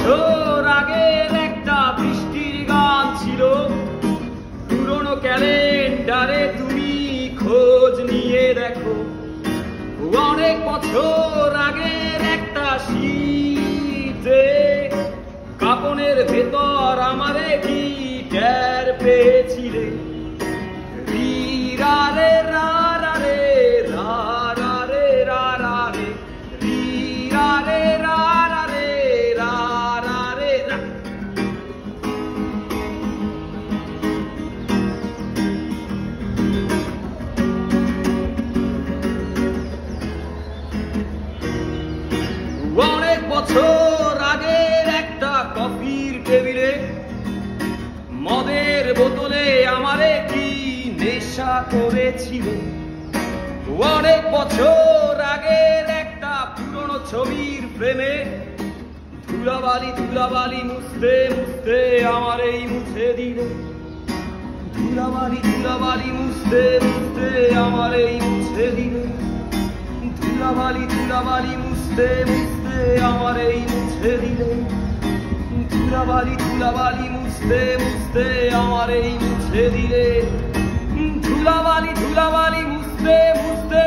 বছর আগের একটা বৃষ্টির গান ছিল, পুরনো ক্যালেন্ডারে তুমি খোঁজ নিয়ে দেখো। অনেক বছর আগের একটা শীতে কাপনের ভেতর আমারে কি টের পেয়েছিলে? রা রে রা রা রে রা রা রে রা রা রে রি রা রে রা রা রে রা রা রে রা। অনেক বছর আগের একটা কফির টেবিলে মদের বোতলে আমারে কি নেশা করেছিল? অনেক বছর আগের একটা পুরনো ছবির প্রেমে ধুলাবালি ধুলাবালি মুছতে মুছতে আমারেই মুছে দিলে। ধুলাবালি ধুলাবালি মুছতে মুছতে আমারেই মুছে দিলে। ধুলাবালি ধুলাবালি মুছতে মুছতে আমারেই মুছে দিলে। ধুলাবালি ধুলাবালি মুছতে মুছতে আমারেই মুছে দিলে। ধুলাবালি ধুলাবালি মুছতে মুছতে